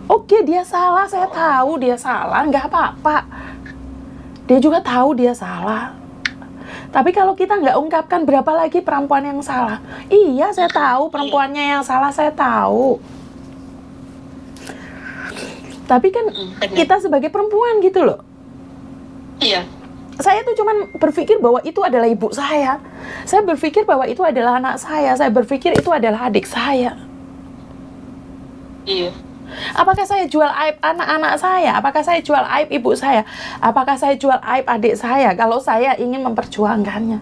Oke, dia salah, saya tahu dia salah, nggak apa-apa. Dia juga tahu dia salah. Tapi kalau kita nggak ungkapkan, berapa lagi perempuan yang salah? Iya, saya tahu perempuannya yang salah, saya tahu. Tapi kan kita sebagai perempuan gitu loh. Iya. Saya tuh cuman berpikir bahwa itu adalah ibu saya. Saya berpikir bahwa itu adalah anak saya. Saya berpikir itu adalah adik saya. Iya. Apakah saya jual aib anak-anak saya? Apakah saya jual aib ibu saya? Apakah saya jual aib adik saya kalau saya ingin memperjuangkannya?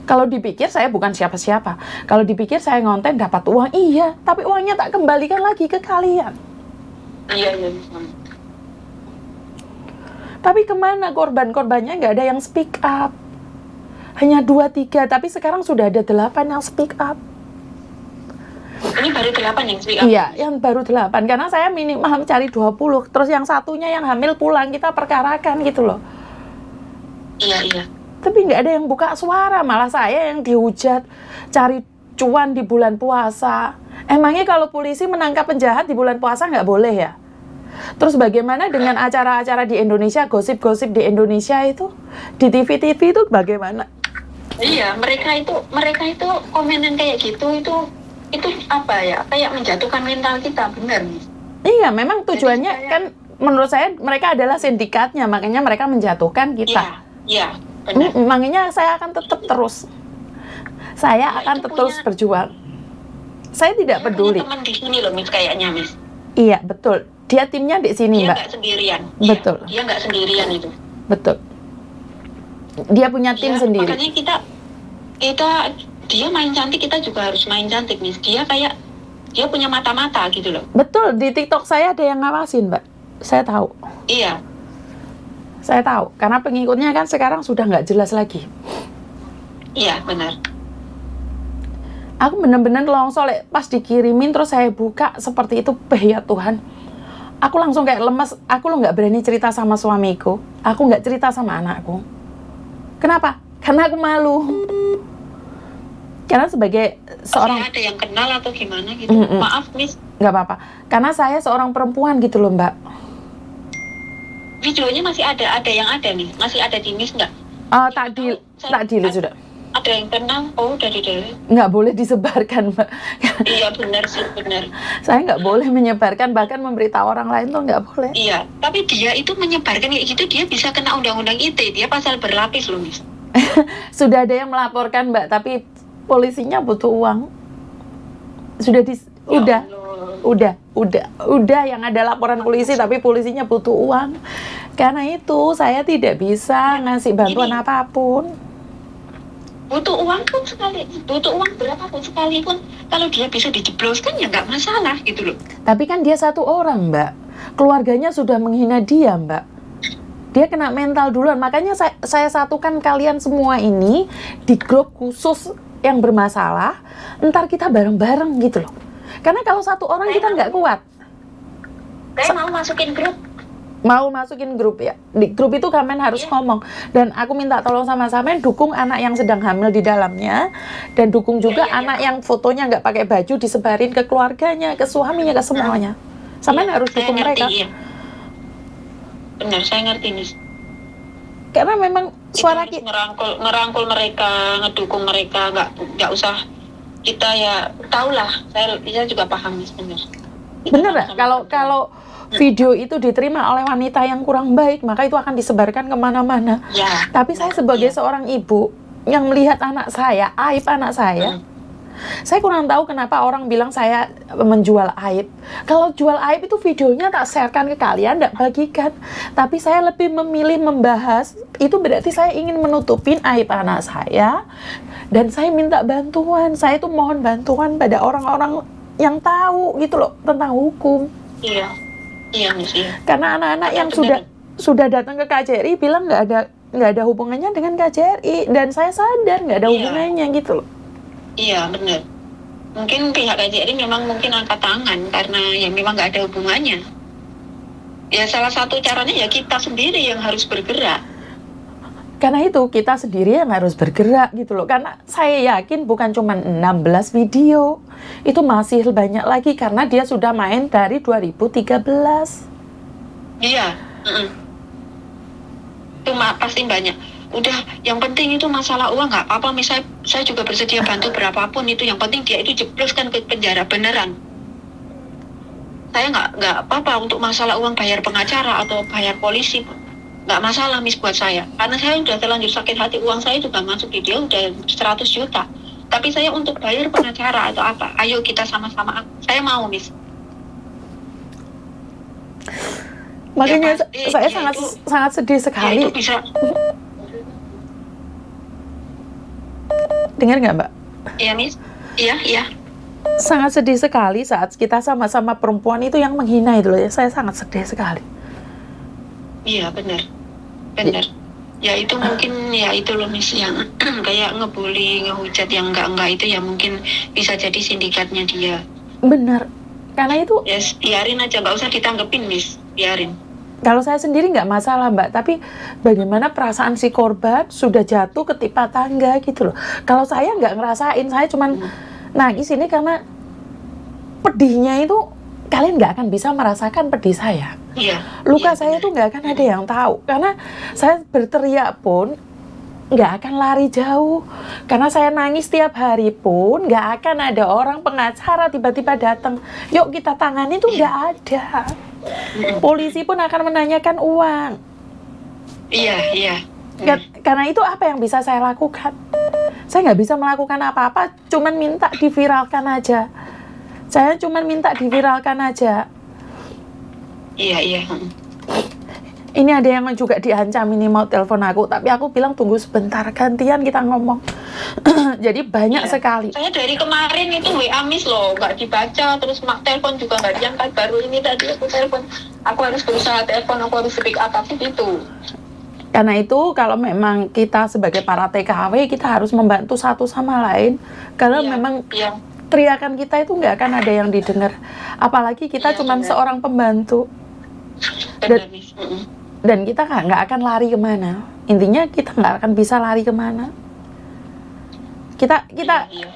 Kalau dipikir saya bukan siapa-siapa. Kalau dipikir saya ngonten dapat uang, iya. Tapi uangnya tak kembalikan lagi ke kalian. Iya. Tapi kemana korban-korbannya? Nggak ada yang speak up. Hanya 2-3, tapi sekarang sudah ada 8 yang speak up. Ini baru 8 yang speak up? Iya, yang baru 8. Karena saya minimal cari 20. Terus yang satunya yang hamil pulang, kita perkarakan gitu loh. Iya. Tapi nggak ada yang buka suara. Malah saya yang dihujat. Cari cuan di bulan puasa. Emangnya kalau polisi menangkap penjahat di bulan puasa nggak boleh ya? Terus bagaimana dengan acara-acara di Indonesia, gosip-gosip di Indonesia itu? Di TV-TV itu bagaimana? Iya, mereka itu komenan kayak gitu, itu apa ya, kayak menjatuhkan mental kita, benar. Iya, memang tujuannya kan menurut saya mereka adalah sindikatnya, makanya mereka menjatuhkan kita. Iya, benar. Makanya saya akan tetap terus. Saya akan terus berjuang. Saya tidak peduli. Punya teman di sini loh, Miss, kayaknya, Miss. Iya, betul. Dia timnya di sini, Dia Mbak. nggak sendirian. Betul. Dia nggak sendirian itu. Betul. Dia punya tim sendiri. Makanya dia main cantik, kita juga harus main cantik, Miss. Dia punya mata-mata gitu loh. Betul, di TikTok saya ada yang ngawasin, Mbak. Saya tahu. Iya. Saya tahu, karena pengikutnya kan sekarang sudah nggak jelas lagi. Iya, benar. Aku bener-bener longsor, pas dikirimin terus saya buka seperti itu, ya Tuhan. Aku langsung kayak lemes, aku lo nggak berani cerita sama suamiku. Aku nggak cerita sama anakku. Kenapa? Karena aku malu. Karena sebagai seorang... Ada yang kenal atau gimana gitu. Maaf, Miss. Nggak apa-apa. Karena saya seorang perempuan gitu loh, Mbak. Videonya masih ada yang ada nih. Masih ada di Miss nggak? Tak delete sudah. Ada yang kenal? Oh, dari nggak boleh disebarkan, Mbak. Iya, benar sih, benar. Saya nggak boleh menyebarkan, bahkan memberitahu orang lain tuh nggak boleh. Iya, tapi dia itu menyebarkan kayak gitu, dia bisa kena undang-undang ITE. Dia pasal berlapis loh, Miss. Sudah ada yang melaporkan, Mbak, tapi polisinya butuh uang. Udah yang ada laporan polisi, tapi polisinya butuh uang. Karena itu saya tidak bisa ngasih bantuan apapun. Butuh uang pun butuh uang berapapun sekalipun, kalau dia bisa dijebloskan ya nggak masalah gitu loh. Tapi kan dia satu orang, Mbak. Keluarganya sudah menghina dia, Mbak. Dia kena mental duluan. Makanya saya satukan kalian semua ini di grup khusus yang bermasalah. Ntar kita bareng-bareng gitu loh. Karena kalau satu orang kita nggak kuat. Saya mau masukin grup. Mau masukin grup ya. Di grup itu kalian harus ngomong. Dan aku minta tolong sama Samen dukung anak yang sedang hamil di dalamnya. Dan dukung juga anak yang fotonya nggak pakai baju disebarin ke keluarganya, ke suaminya, ke semuanya. Samen harus dukung mereka. Iya. Benar, saya ngerti nih. Karena memang suara kita ngerangkul mereka, ngedukung mereka, nggak usah kita ya tahulah. Saya juga paham nih, bener nggak? Kalau video itu diterima oleh wanita yang kurang baik, maka itu akan disebarkan kemana-mana. Ya. Tapi saya sebagai seorang ibu yang melihat anak saya, aib anak saya kurang tahu kenapa orang bilang saya menjual aib. Kalau jual aib itu videonya tak sharekan ke kalian, tak bagikan. Tapi saya lebih memilih membahas, itu berarti saya ingin menutupin aib anak saya. Dan saya minta bantuan, saya tuh mohon bantuan pada orang-orang yang tahu gitu loh, tentang hukum. Iya. Iya, Miss. Karena anak-anak yang sudah datang ke KJRI bilang nggak ada hubungannya dengan KJRI, dan saya sadar nggak ada hubungannya gitu loh. Iya, benar. Mungkin pihak KJRI memang mungkin angkat tangan karena ya memang nggak ada hubungannya. Ya salah satu caranya ya kita sendiri yang harus bergerak. Karena itu kita sendiri yang harus bergerak gitu loh. Karena saya yakin bukan cuma 16 video. Itu masih banyak lagi karena dia sudah main dari 2013. Iya. Itu pasti banyak. Udah, yang penting itu masalah uang nggak apa-apa. Misalnya saya juga bersedia bantu berapapun itu. Yang penting dia itu jebloskan ke penjara beneran. Saya nggak apa-apa untuk masalah uang bayar pengacara atau bayar polisi. Nggak masalah, Miss, buat saya. Karena saya udah terlanjur sakit hati, uang saya juga masuk di dia udah 100 juta. Tapi saya untuk bayar pengacara atau apa, ayo kita sama-sama. Saya mau, Miss. Makanya Ya, pasti, saya ya sangat sedih Ya sekali. itu bisa. Dengar nggak, Mbak? Iya, Miss. Iya. Sangat sedih sekali saat kita sama-sama perempuan itu yang menghina itu loh ya. Saya sangat sedih sekali. Iya, benar. Ya itu mungkin ya itu loh, Miss, yang kayak ngebully, ngehujat yang enggak itu ya mungkin bisa jadi sindikatnya dia. Benar. Karena itu Ya biarin aja, nggak usah ditanggepin, Miss. Biarin. kalau saya sendiri nggak masalah, Mbak. Tapi bagaimana perasaan si korban sudah jatuh ketimpa tangga gitu loh. Kalau saya nggak ngerasain, saya cuman nangis ini karena pedihnya itu kalian nggak akan bisa merasakan pedih saya. Iya. Luka iya, saya benar. tuh nggak akan ada yang tahu. Karena saya berteriak pun nggak akan lari jauh. Karena saya nangis tiap hari pun nggak akan ada orang pengacara tiba-tiba datang. Yuk kita tangani, itu nggak ada. Polisi pun akan menanyakan uang. Iya. Karena itu apa yang bisa saya lakukan? Saya nggak bisa melakukan apa-apa, cuman minta diviralkan aja. Saya cuman minta diviralkan aja. Iya. Ini ada yang juga diancam ini mau telepon aku, tapi aku bilang tunggu sebentar, gantian kita ngomong. Jadi banyak Iya. sekali. Saya dari kemarin itu WA Miss loh, nggak dibaca, terus telepon juga nggak diangkat. Baru ini tadi aku telepon, aku harus berusaha telepon, aku harus speak up itu. Karena itu kalau memang kita sebagai para TKW kita harus membantu satu sama lain. Karena memang Iya. teriakan kita itu nggak akan ada yang didengar. Apalagi kita Iya, cuma benar. seorang pembantu. Benar, Miss. Dan kita nggak akan lari kemana. Intinya kita nggak akan bisa lari kemana. Kita Iya.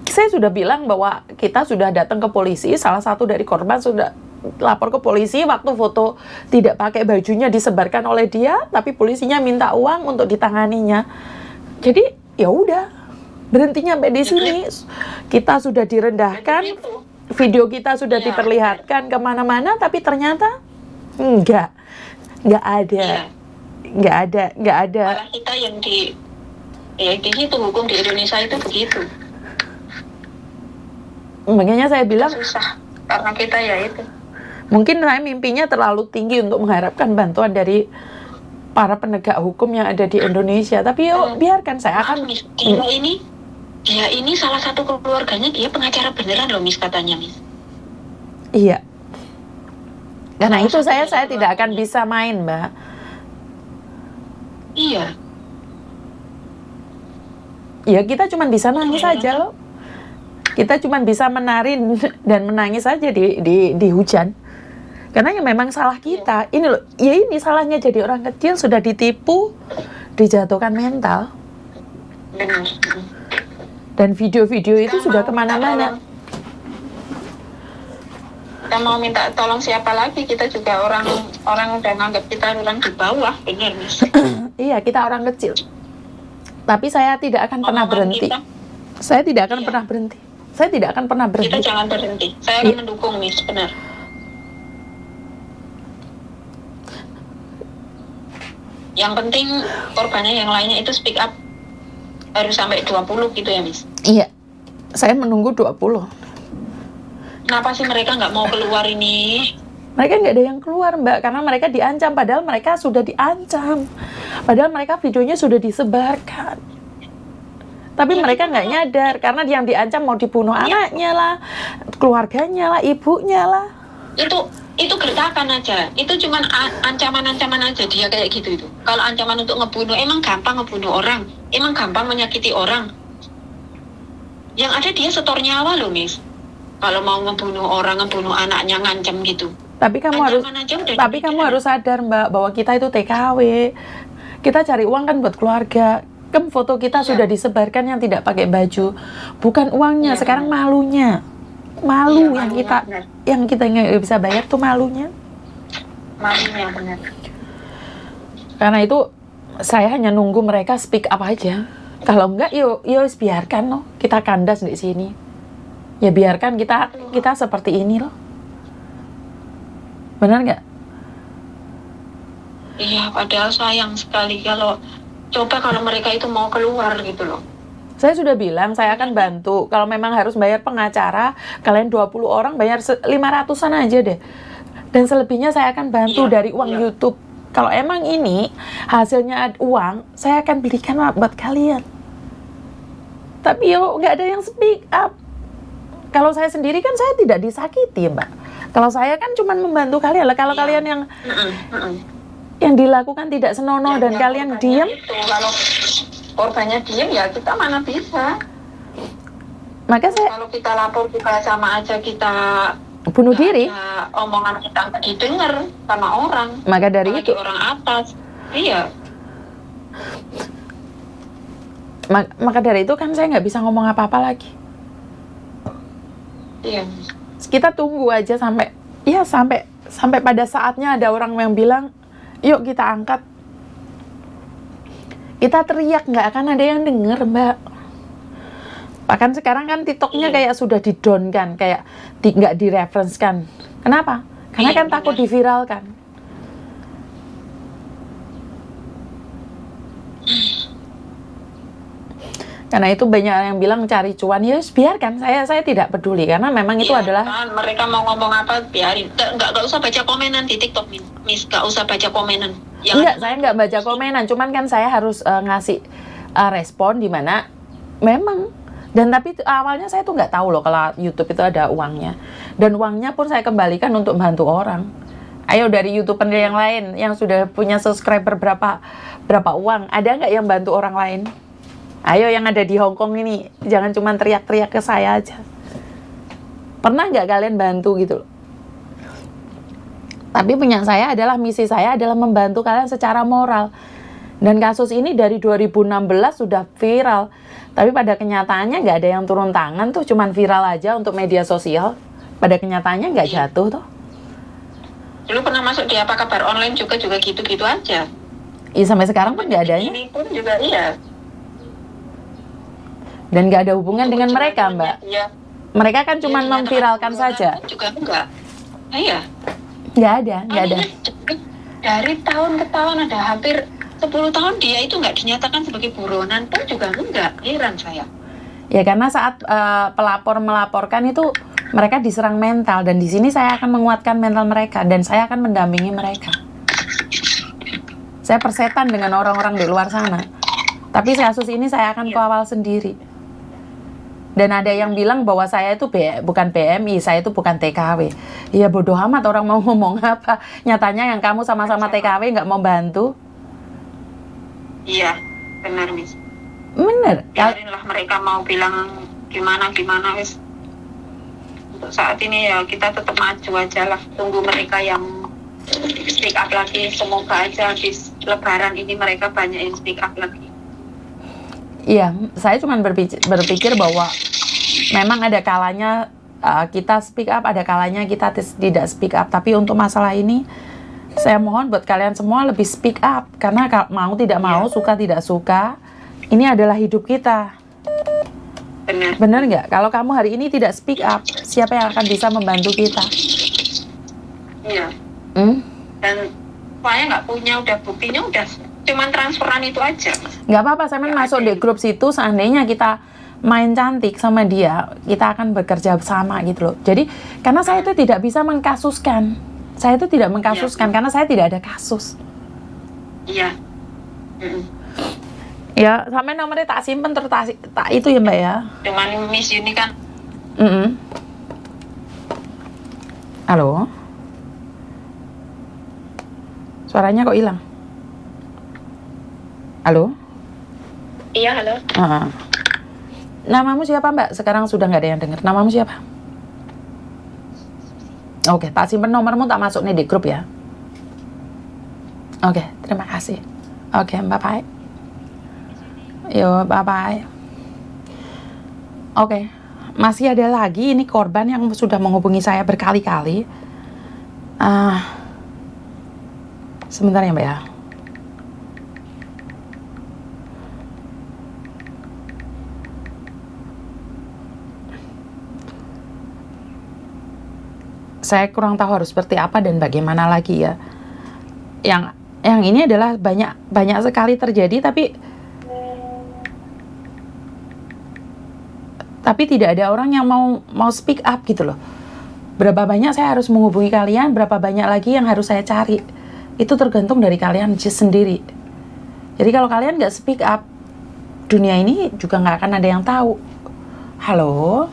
saya sudah bilang bahwa kita sudah datang ke polisi. Salah satu dari korban sudah lapor ke polisi waktu foto tidak pakai bajunya disebarkan oleh dia, tapi polisinya minta uang untuk ditanganinya. Jadi ya udah, berhentinya sampai di sini. Kita sudah direndahkan, video kita sudah Iya. diperlihatkan kemana-mana, tapi ternyata nggak ada. Iya. Nggak ada. Malah kita yang di situ, hukum di Indonesia itu begitu. Makanya saya bilang, Susah karena kita ya itu. mungkin saya mimpinya terlalu tinggi untuk mengharapkan bantuan dari para penegak hukum yang ada di Indonesia. Tapi yuk, biarkan saya akan... Miss, dia ini salah satu keluarganya dia pengacara beneran loh, Miss, katanya, Miss. Iya. Karena itu saya tidak akan bisa main, Mbak. Iya. Ya kita cuma bisa nangis aja loh. Kita cuma bisa menari dan menangis aja di hujan. Karena yang memang salah kita. Ini loh, ya ini salahnya jadi orang kecil, sudah ditipu, dijatuhkan mental. Benar. Dan video-video itu sudah kemana-mana. Kita mau minta tolong siapa lagi? Kita juga orang udah nganggap kita orang di bawah, benar, Miss. Iya, kita orang kecil. Tapi saya tidak akan pernah berhenti. Saya tidak akan pernah berhenti. Saya tidak akan pernah Kita berhenti. jangan berhenti. Saya akan mendukung, Miss, benar. Yang penting korbannya yang lainnya itu speak up harus sampai 20 gitu ya, Miss. Iya. Saya menunggu 20. Kenapa sih mereka nggak mau keluar ini? Mereka nggak ada yang keluar, Mbak, karena mereka diancam. Padahal mereka sudah diancam. Padahal mereka videonya sudah disebarkan. Tapi mereka nggak nyadar, karena yang diancam mau dibunuh anaknya lah, keluarganya lah, ibunya lah. Itu gertakan aja. Itu cuman ancaman-ancaman aja dia kayak gitu itu. Kalau ancaman untuk ngebunuh, emang gampang ngebunuh orang, emang gampang menyakiti orang. Yang ada dia setor nyawa loh, Miss. Kalau mau ngebunuh orang, ngebunuh anaknya, ngancam gitu. Tapi kamu Ancaman aja udah tapi demikian. kamu harus sadar, Mbak, bahwa kita itu TKW. Kita cari uang kan buat keluarga. Kan foto kita sudah disebarkan yang tidak pakai baju. Bukan uangnya, sekarang malunya. Malu yang kita nggak bisa bayar tuh malunya. Malunya benar. Karena itu saya hanya nunggu mereka speak up aja. Kalau enggak, yo biarkan loh. Kita kandas di sini. Ya biarkan kita seperti ini loh. Benar nggak? Iya, padahal sayang sekali kalau mereka itu mau keluar gitu loh. Saya sudah bilang saya akan bantu. Kalau memang harus bayar pengacara, kalian 20 orang bayar 500-an aja deh. Dan selebihnya saya akan bantu dari uang YouTube. Kalau emang ini hasilnya uang, saya akan belikan buat kalian. Tapi nggak ada yang speak up. Kalau saya sendiri kan saya tidak disakiti, Mbak. Kalau saya kan cuma membantu kalian lah. Kalau kalian yang dilakukan tidak senonoh dan kalian diam, kalau korbannya diam ya kita mana bisa. Maka kalau kita lapor juga sama aja kita bunuh diri. Omongan kita nggak didengar sama orang. Maka dari itu orang atas, iya. Maka dari itu kan saya nggak bisa ngomong apa-apa lagi. Iya. Kita tunggu aja sampai pada saatnya ada orang yang bilang, yuk kita angkat. Kita teriak, nggak akan ada yang denger, Mbak. Bahkan sekarang kan TikToknya kayak sudah di-down kan, kayak nggak di-reference-kan. Kenapa? Karena kan takut diviralkan. Karena itu banyak yang bilang cari cuan, ya biarkan, saya tidak peduli karena memang itu adalah mereka mau ngomong apa biarin, nggak usah baca komenan di TikTok, Miss, nggak usah baca komenan. Enggak, saya nggak baca komenan, cuman kan saya harus ngasih respon di mana memang, dan tapi awalnya saya tuh nggak tahu loh kalau YouTube itu ada uangnya, dan uangnya pun saya kembalikan untuk bantu orang. Ayo dari YouTuber yang lain yang sudah punya subscriber berapa uang, ada nggak yang bantu orang lain? Ayo yang ada di Hong Kong ini, jangan cuma teriak-teriak ke saya aja. Pernah nggak kalian bantu gitu loh? Tapi punya saya adalah, misi saya adalah membantu kalian secara moral. Dan kasus ini dari 2016 sudah viral. Tapi pada kenyataannya nggak ada yang turun tangan tuh, cuman viral aja untuk media sosial. Pada kenyataannya nggak jatuh tuh. Dulu pernah masuk di apa kabar online juga gitu-gitu aja. Iya, sampai sekarang pun nggak adanya. Ini pun juga iya. Dan nggak ada hubungan dengan mereka, Mbak. Iya. Mereka kan cuma memviralkan saja. Juga enggak. Iya. Nggak ada. Dari tahun ke tahun ada hampir 10 tahun dia itu nggak dinyatakan sebagai buronan pun juga enggak. Heran saya. Ya karena saat pelapor melaporkan itu mereka diserang mental, dan di sini saya akan menguatkan mental mereka dan saya akan mendampingi mereka. Saya persetan dengan orang-orang di luar sana. Tapi kasus ini saya akan kawal sendiri. Dan ada yang bilang bahwa saya itu bukan BMI, saya itu bukan TKW. Ya bodoh amat orang mau ngomong apa. Nyatanya yang kamu sama-sama TKW nggak mau bantu. Iya, benar, Miss. Bener. Biarinlah mereka mau bilang gimana wis. Untuk saat ini ya kita tetap maju aja lah. Tunggu mereka yang speak up lagi. Semoga aja habis Lebaran ini mereka banyak yang speak up lagi. Iya, saya cuma berpikir bahwa memang ada kalanya kita speak up, ada kalanya kita tidak speak up. Tapi untuk masalah ini, saya mohon buat kalian semua lebih speak up. Karena mau tidak mau, suka tidak suka, ini adalah hidup kita. Benar nggak? Kalau kamu hari ini tidak speak up, siapa yang akan bisa membantu kita? Iya. Dan saya nggak punya, udah buktinya udah cuman transferan itu aja. Nggak apa-apa, saya masuk di grup situ, seandainya kita main cantik sama dia, kita akan bekerja sama gitu loh. Jadi, karena saya itu tidak bisa mengkasuskan. Saya itu tidak mengkasuskan, karena saya tidak ada kasus. Iya. Ya, sampai nomornya tak simpen terus tak itu ya Mbak ya. Dengan Miss Yuni kan. Halo? Suaranya kok hilang? Halo? Iya, halo. Namamu siapa Mbak? Sekarang sudah nggak ada yang dengar. Namamu siapa? Oke, tak simpen nomormu, tak masuk nih di grup ya. Oke, terima kasih. Oke, bye-bye. Yo, bye-bye. Oke, masih ada lagi ini korban yang sudah menghubungi saya berkali-kali. Sebentar ya Mbak ya. Saya kurang tahu harus seperti apa dan bagaimana lagi ya. Yang ini adalah banyak sekali terjadi, tapi tidak ada orang yang mau speak up gitu loh. Berapa banyak saya harus menghubungi kalian, berapa banyak lagi yang harus saya cari, itu tergantung dari kalian sendiri. Jadi kalau kalian nggak speak up, dunia ini juga nggak akan ada yang tahu. Halo?